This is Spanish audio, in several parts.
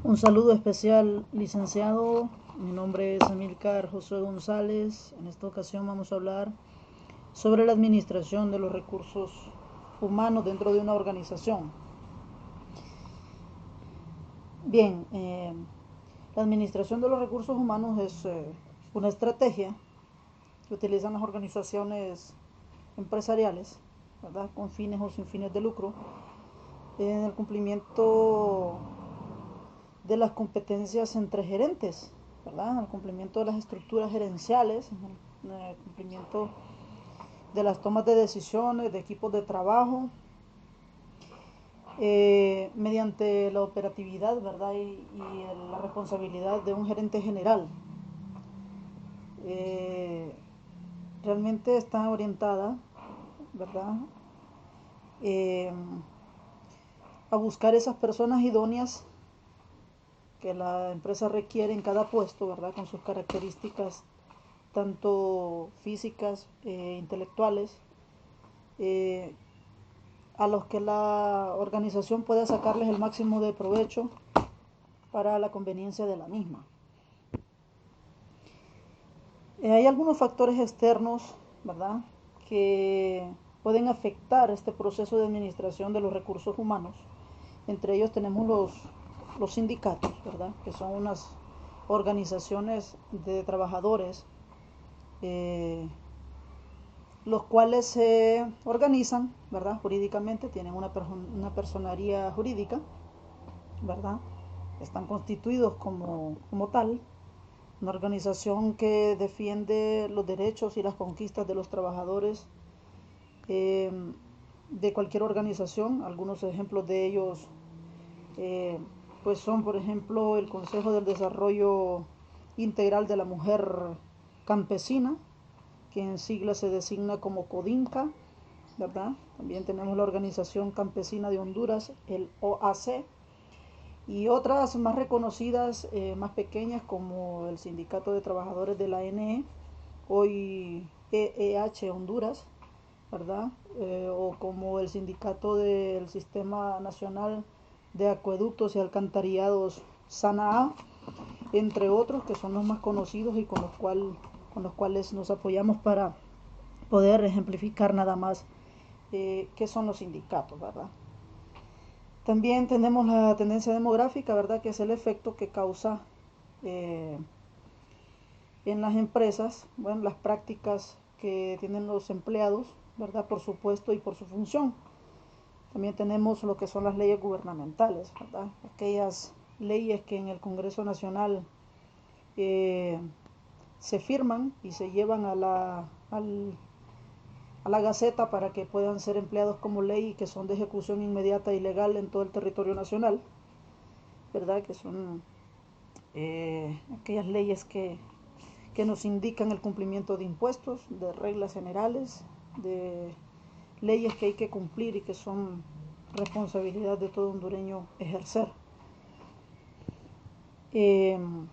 Un saludo especial, licenciado. Mi nombre es Amílcar Josué González. En esta ocasión vamos a hablar sobre la administración de los recursos humanos dentro de una organización. Bien, la administración de los recursos humanos es una estrategia que utilizan las organizaciones empresariales, ¿verdad?, con fines o sin fines de lucro, en el cumplimiento de las competencias entre gerentes, ¿verdad?, en el cumplimiento de las estructuras gerenciales, en el cumplimiento de las tomas de decisiones, de equipos de trabajo, mediante la operatividad, ¿verdad?, y la responsabilidad de un gerente general. Realmente está orientada, ¿verdad?, a buscar esas personas idóneas que la empresa requiere en cada puesto, ¿verdad?, con sus características tanto físicas, intelectuales, a los que la organización pueda sacarles el máximo de provecho para la conveniencia de la misma. Hay algunos factores externos, ¿verdad?, que pueden afectar este proceso de administración de los recursos humanos. Entre ellos tenemos los sindicatos, ¿verdad?, que son unas organizaciones de trabajadores, los cuales se organizan, ¿verdad?, jurídicamente, tienen una personería jurídica, ¿verdad?, están constituidos como tal, una organización que defiende los derechos y las conquistas de los trabajadores de cualquier organización. Algunos ejemplos de ellos pues son, por ejemplo, el Consejo del Desarrollo Integral de la Mujer Campesina, que en sigla se designa como CODINCA, ¿verdad? También tenemos la Organización Campesina de Honduras, el OAC, y otras más reconocidas, más pequeñas, como el Sindicato de Trabajadores de la ANE, hoy EEH Honduras, ¿verdad? O como el Sindicato del Sistema Nacional de Acueductos y Alcantarillados, SANAA, entre otros, que son los más conocidos y con los cuales nos apoyamos para poder ejemplificar nada más qué son los sindicatos, ¿verdad? También tenemos la tendencia demográfica, ¿verdad?, que es el efecto que causa en las empresas, bueno, las prácticas que tienen los empleados, ¿verdad?, por su puesto y por su función. También tenemos lo que son las leyes gubernamentales, ¿verdad?, aquellas leyes que en el Congreso Nacional se firman y se llevan a la Gaceta para que puedan ser empleados como ley y que son de ejecución inmediata y legal en todo el territorio nacional, ¿verdad?, que son aquellas leyes que nos indican el cumplimiento de impuestos, de reglas generales, de leyes que hay que cumplir y que son responsabilidad de todo hondureño ejercer. En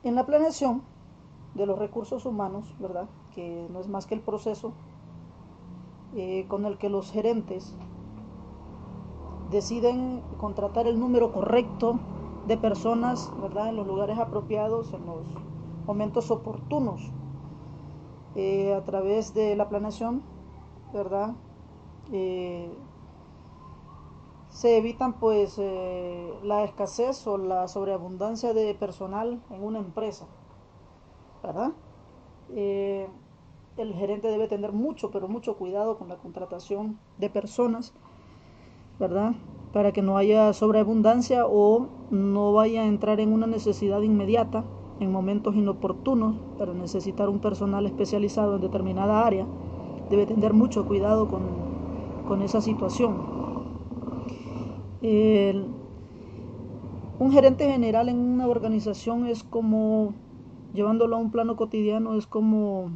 la planeación de los recursos humanos, ¿verdad?, que no es más que el proceso con el que los gerentes deciden contratar el número correcto de personas, ¿verdad?, en los lugares apropiados, en los momentos oportunos, a través de la planeación, ¿verdad? Se evitan pues la escasez o la sobreabundancia de personal en una empresa, ¿verdad? El gerente debe tener mucho, pero mucho cuidado con la contratación de personas, ¿verdad?, para que no haya sobreabundancia o no vaya a entrar en una necesidad inmediata en momentos inoportunos para necesitar un personal especializado en determinada área. Debe tener mucho cuidado con esa situación. Un gerente general en una organización es como, llevándolo a un plano cotidiano, es como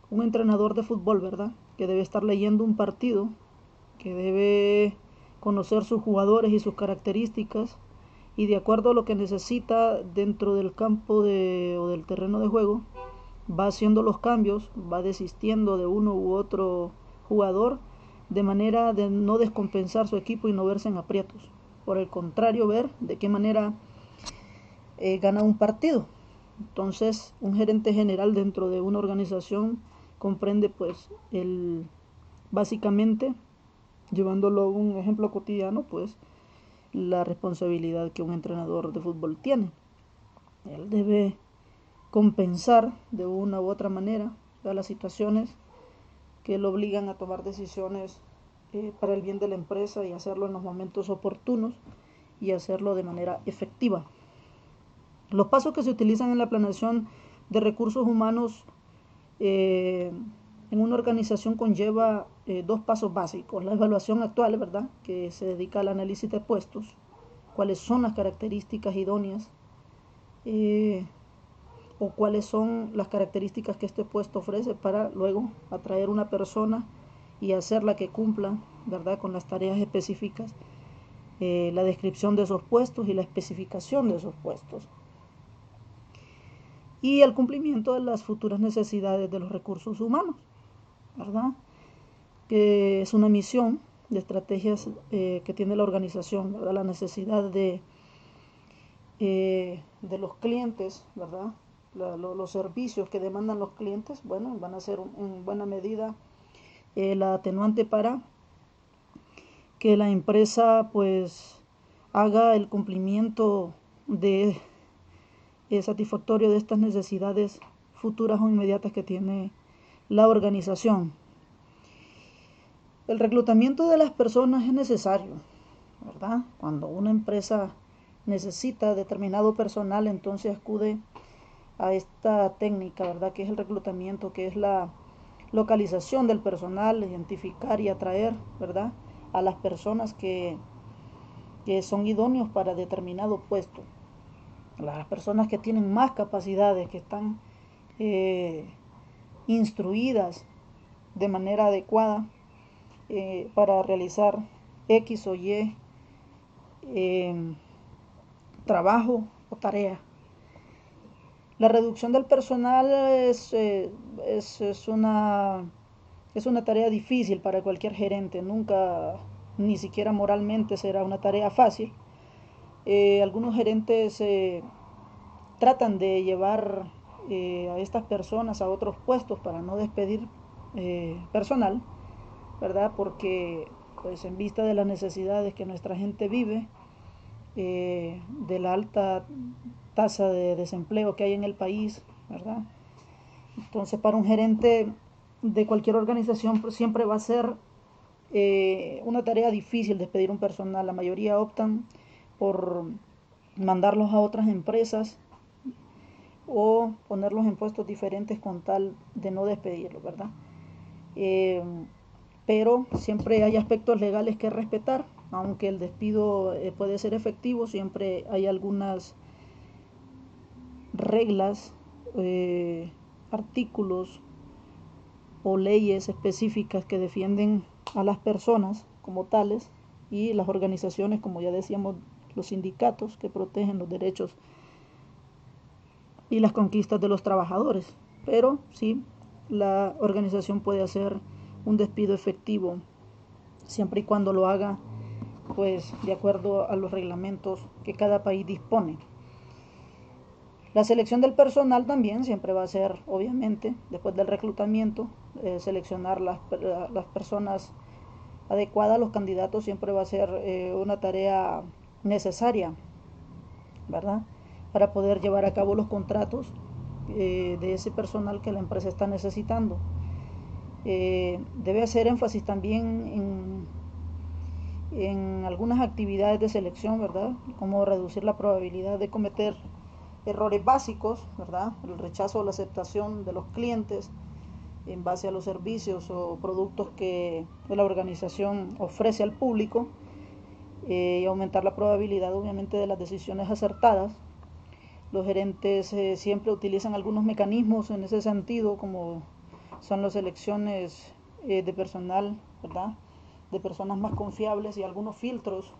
un entrenador de fútbol, ¿verdad?, que debe estar leyendo un partido, que debe conocer sus jugadores y sus características, y de acuerdo a lo que necesita dentro del campo o del terreno de juego, va haciendo los cambios, va desistiendo de uno u otro jugador de manera de no descompensar su equipo y no verse en aprietos. Por el contrario, ver de qué manera gana un partido. Entonces, un gerente general dentro de una organización comprende pues básicamente, llevándolo a un ejemplo cotidiano, pues la responsabilidad que un entrenador de fútbol tiene. Él debe compensar de una u otra manera a las situaciones que lo obligan a tomar decisiones para el bien de la empresa y hacerlo en los momentos oportunos y hacerlo de manera efectiva. Los pasos que se utilizan en la planeación de recursos humanos en una organización conlleva dos pasos básicos. La evaluación actual, ¿verdad?, que se dedica al análisis de puestos, cuáles son las características idóneas o cuáles son las características que este puesto ofrece para luego atraer una persona y hacerla que cumpla, ¿verdad?, con las tareas específicas, la descripción de esos puestos y la especificación de esos puestos y el cumplimiento de las futuras necesidades de los recursos humanos, ¿verdad?, que es una misión de estrategias que tiene la organización, ¿verdad?, la necesidad de los clientes, ¿verdad?, los servicios que demandan los clientes, bueno, van a ser en buena medida la atenuante para que la empresa pues haga el cumplimiento de satisfactorio de estas necesidades futuras o inmediatas que tiene la organización. El reclutamiento de las personas es necesario, ¿verdad? Cuando una empresa necesita determinado personal, entonces acude a esta técnica, ¿verdad?, que es el reclutamiento, que es la localización del personal, identificar y atraer, ¿verdad?, a las personas que son idóneos para determinado puesto. Las personas que tienen más capacidades, que están instruidas de manera adecuada para realizar X o Y trabajo o tarea. La reducción del personal es una tarea difícil para cualquier gerente. Nunca, ni siquiera moralmente, será una tarea fácil. Algunos gerentes tratan de llevar a estas personas a otros puestos para no despedir personal, ¿verdad? Porque pues en vista de las necesidades que nuestra gente vive, de la alta tasa de desempleo que hay en el país, ¿verdad? Entonces, para un gerente de cualquier organización pues, siempre va a ser una tarea difícil despedir un personal. La mayoría optan por mandarlos a otras empresas o ponerlos en puestos diferentes con tal de no despedirlos, ¿verdad? Pero siempre hay aspectos legales que respetar, aunque el despido puede ser efectivo, siempre hay algunas reglas, artículos o leyes específicas que defienden a las personas como tales y las organizaciones, como ya decíamos, los sindicatos que protegen los derechos y las conquistas de los trabajadores. Pero sí, la organización puede hacer un despido efectivo siempre y cuando lo haga pues de acuerdo a los reglamentos que cada país dispone. La selección del personal también siempre va a ser, obviamente, después del reclutamiento, seleccionar las personas adecuadas, los candidatos, siempre va a ser una tarea necesaria, ¿verdad?, para poder llevar a cabo los contratos de ese personal que la empresa está necesitando. Debe hacer énfasis también en algunas actividades de selección, ¿verdad?, como reducir la probabilidad de cometer errores básicos, ¿verdad?, el rechazo o la aceptación de los clientes en base a los servicios o productos que la organización ofrece al público, y aumentar la probabilidad, obviamente, de las decisiones acertadas. Los gerentes siempre utilizan algunos mecanismos en ese sentido, como son las selecciones de personal, ¿verdad?, de personas más confiables y algunos filtros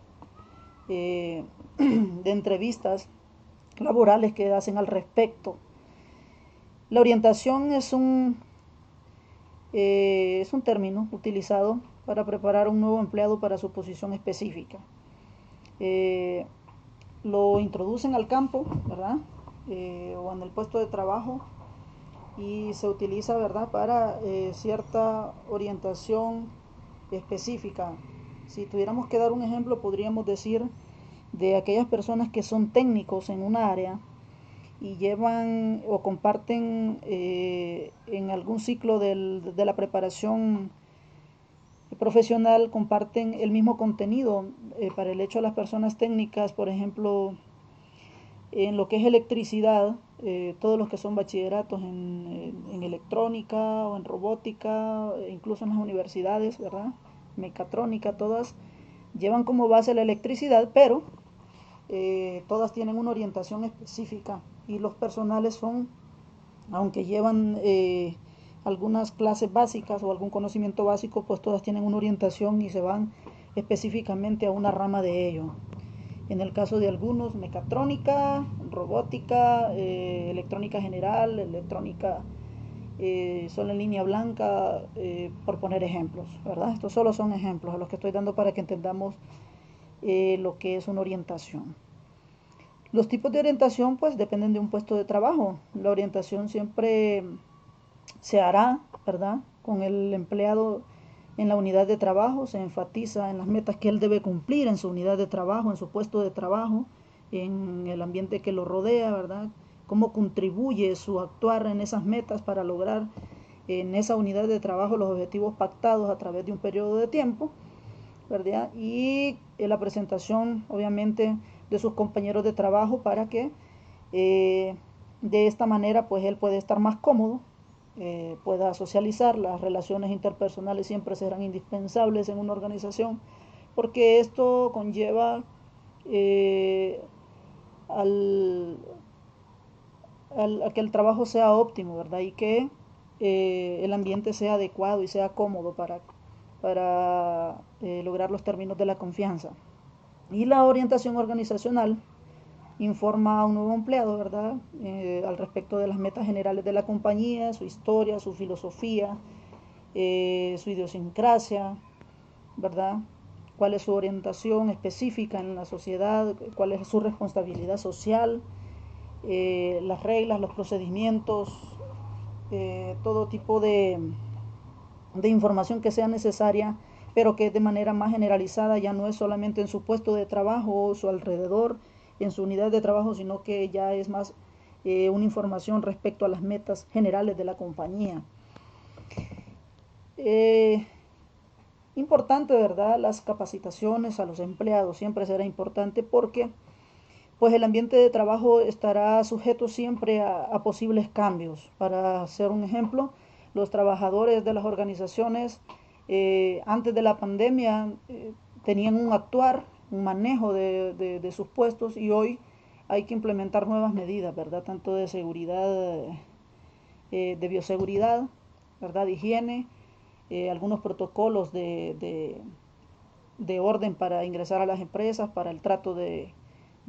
de entrevistas laborales que hacen al respecto. La orientación es un Es un término utilizado para preparar un nuevo empleado para su posición específica. Eh, lo introducen al campo, ¿verdad? O en el puesto de trabajo y se utiliza, ¿verdad?, para cierta orientación específica. Si tuviéramos que dar un ejemplo, podríamos decir de aquellas personas que son técnicos en un área y llevan o comparten en algún ciclo de la preparación profesional, comparten el mismo contenido. Para el hecho de las personas técnicas, por ejemplo, en lo que es electricidad, todos los que son bachilleratos en electrónica o en robótica, incluso en las universidades, ¿verdad? Mecatrónica, todas llevan como base la electricidad, pero todas tienen una orientación específica y los personales son, aunque llevan algunas clases básicas o algún conocimiento básico, pues todas tienen una orientación y se van específicamente a una rama de ello. En el caso de algunos, mecatrónica, robótica, electrónica general, electrónica solo en línea blanca, por poner ejemplos, ¿verdad? Estos solo son ejemplos a los que estoy dando para que entendamos lo que es una orientación. Los tipos de orientación pues dependen de un puesto de trabajo. La orientación siempre se hará, ¿verdad?, con el empleado en la unidad de trabajo, se enfatiza en las metas que él debe cumplir en su unidad de trabajo, en su puesto de trabajo, en el ambiente que lo rodea, ¿verdad? Cómo contribuye su actuar en esas metas para lograr en esa unidad de trabajo los objetivos pactados a través de un periodo de tiempo, ¿verdad? Y la presentación, obviamente, de sus compañeros de trabajo para que de esta manera, pues él puede estar más cómodo, pueda socializar. Las relaciones interpersonales siempre serán indispensables en una organización, porque esto conlleva eh, al, a que el trabajo sea óptimo, ¿verdad? Y que el ambiente sea adecuado y sea cómodo para lograr los términos de la confianza. Y la orientación organizacional informa a un nuevo empleado, ¿verdad?, al respecto de las metas generales de la compañía, su historia, su filosofía, su idiosincrasia, ¿verdad? Cuál es su orientación específica en la sociedad, cuál es su responsabilidad social, las reglas, los procedimientos, todo tipo de información que sea necesaria, pero que de manera más generalizada, ya no es solamente en su puesto de trabajo o su alrededor, en su unidad de trabajo, sino que ya es más una información respecto a las metas generales de la compañía. Importante, ¿verdad? Las capacitaciones a los empleados siempre será importante porque pues el ambiente de trabajo estará sujeto siempre a posibles cambios. Para hacer un ejemplo, los trabajadores de las organizaciones antes de la pandemia tenían un actuar, un manejo de sus puestos, y hoy hay que implementar nuevas medidas, ¿verdad? Tanto de seguridad, de bioseguridad, ¿verdad? De higiene, algunos protocolos de orden para ingresar a las empresas, para el trato de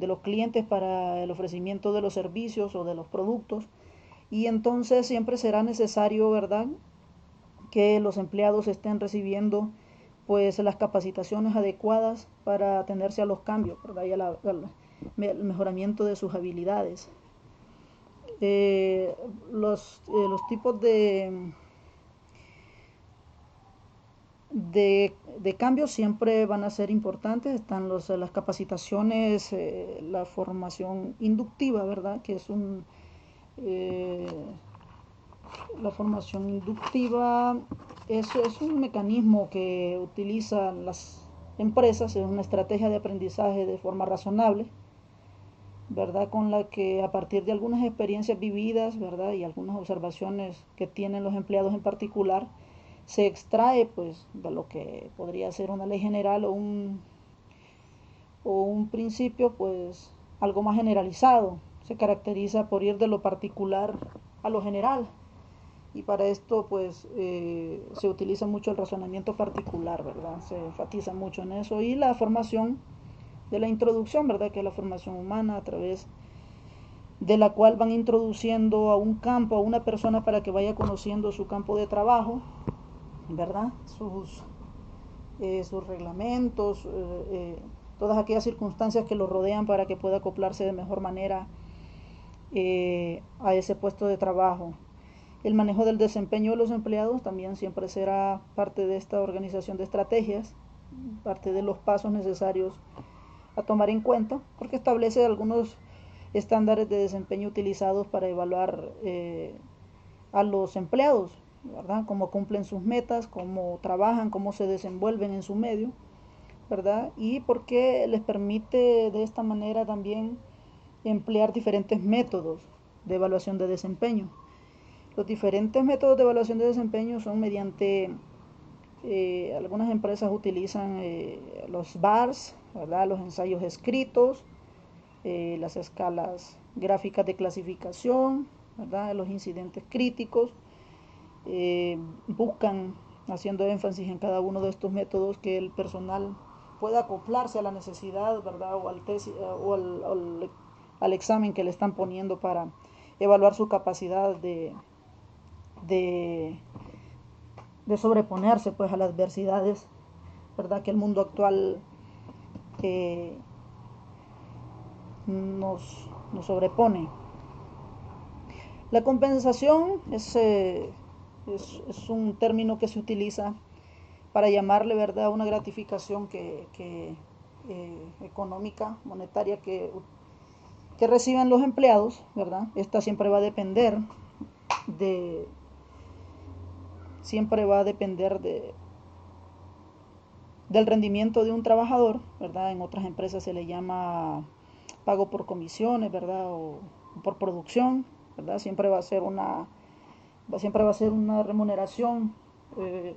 los clientes, para el ofrecimiento de los servicios o de los productos. Y entonces siempre será necesario, ¿verdad?, que los empleados estén recibiendo pues las capacitaciones adecuadas para atenderse a los cambios, ¿verdad?, y al mejoramiento de sus habilidades. Los tipos de cambios siempre van a ser importantes. Están las capacitaciones, la formación inductiva, ¿verdad? Que es eh, la formación inductiva es un mecanismo que utilizan las empresas, es una estrategia de aprendizaje de forma razonable, ¿verdad? Con la que a partir de algunas experiencias vividas, ¿verdad?, y algunas observaciones que tienen los empleados en particular, se extrae pues de lo que podría ser una ley general o un principio pues algo más generalizado. Se caracteriza por ir de lo particular a lo general, y para esto pues se utiliza mucho el razonamiento particular, ¿verdad? Se enfatiza mucho en eso, y la formación de la introducción, ¿verdad?, que es la formación humana a través de la cual van introduciendo a un campo, a una persona para que vaya conociendo su campo de trabajo, ¿verdad? Sus reglamentos, todas aquellas circunstancias que lo rodean para que pueda acoplarse de mejor manera a ese puesto de trabajo. El manejo del desempeño de los empleados también siempre será parte de esta organización de estrategias, parte de los pasos necesarios a tomar en cuenta, porque establece algunos estándares de desempeño utilizados para evaluar a los empleados, ¿verdad? Cómo cumplen sus metas, cómo trabajan, cómo se desenvuelven en su medio, ¿verdad? Y porque les permite de esta manera también emplear diferentes métodos de evaluación de desempeño. Los diferentes métodos de evaluación de desempeño son mediante, algunas empresas utilizan los BARS, ¿verdad? Los ensayos escritos, las escalas gráficas de clasificación, ¿verdad? Los incidentes críticos. Buscan, haciendo énfasis en cada uno de estos métodos, que el personal pueda acoplarse a la necesidad, ¿verdad? Al examen que le están poniendo para evaluar su capacidad de, de sobreponerse pues a las adversidades, ¿verdad? Que el mundo actual nos sobrepone. La compensación es un término que se utiliza para llamarle, ¿verdad?, una gratificación económica, monetaria que reciben los empleados, ¿verdad? Esta siempre va a depender del rendimiento de un trabajador, ¿verdad? En otras empresas se le llama pago por comisiones, ¿verdad? O por producción, ¿verdad? Siempre va a ser una remuneración,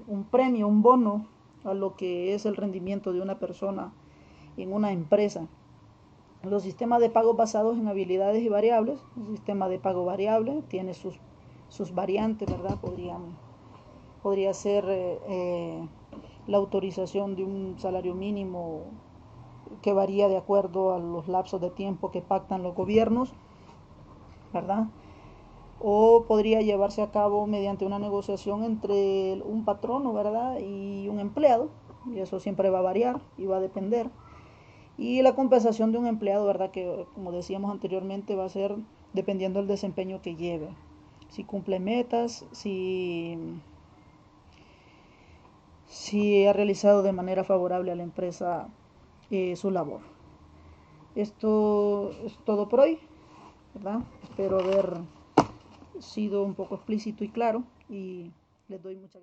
un premio, un bono a lo que es el rendimiento de una persona en una empresa. Los sistemas de pago basados en habilidades y variables, el sistema de pago variable tiene sus variantes, ¿verdad? Podría ser la autorización de un salario mínimo que varía de acuerdo a los lapsos de tiempo que pactan los gobiernos, ¿verdad? O podría llevarse a cabo mediante una negociación entre un patrono, ¿verdad?, y un empleado, y eso siempre va a variar y va a depender. Y la compensación de un empleado, ¿verdad?, que como decíamos anteriormente, va a ser dependiendo del desempeño que lleve. Si cumple metas, si ha realizado de manera favorable a la empresa su labor. Esto es todo por hoy, ¿verdad? Espero haber sido un poco explícito y claro, y les doy muchas gracias.